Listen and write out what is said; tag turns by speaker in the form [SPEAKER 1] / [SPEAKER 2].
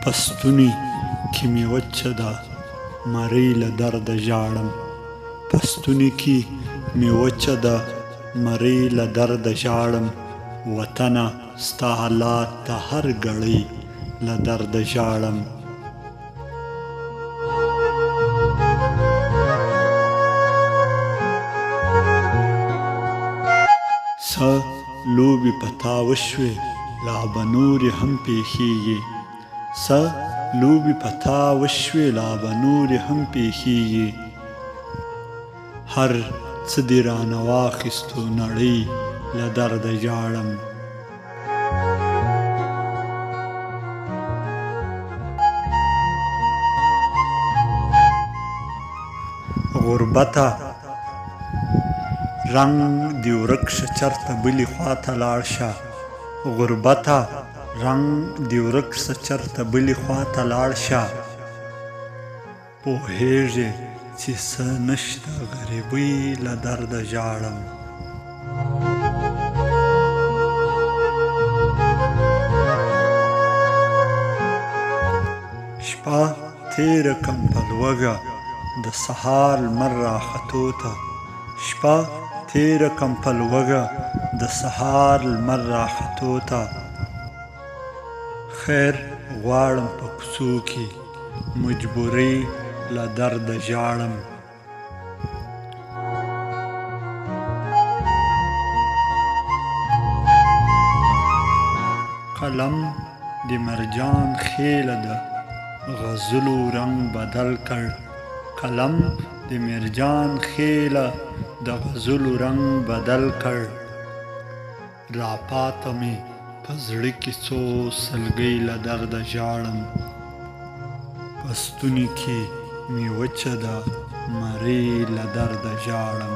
[SPEAKER 1] پستوني کې مې وچه ده مرۍ له درده ژاړم پستوني کې مې وچه ده مرۍ له درده ژاړم وطنه ستا حالات ته هر ګړۍ له درده ژاړم څه لوبې په تا وشوې لا به نورې هم پېښېږي څه لوبې په تا وشوې لا به نورې هم پېښېږي هر څه دې رانه واخیستو نړۍ له درده ژاړم غربته رنگ دې ورک شه چرته بلې خواته لاړ شه غربته رنگ دې ورک شه چرته بلې خواته لاړ شه پوهېږې چې څه نشته غریبۍ له درده ژاړم شپه تېره کړم په لوږه د سهار لمر راختو ته شپه تېره کړم په لوږه د سهار لمر راختو ته خیر غواړم په کوڅو کې مجبورۍ له درده ژاړم قلم د مرجان خیله ده غزلو رنگ بدل کړ قلم د مرجان خیله د غزلو رنگ بدل کړ را پاته مې په زړه کې څو سلګۍ له درده ژاړم پستوني کې مې وچه ده مرۍ له درده ژاړم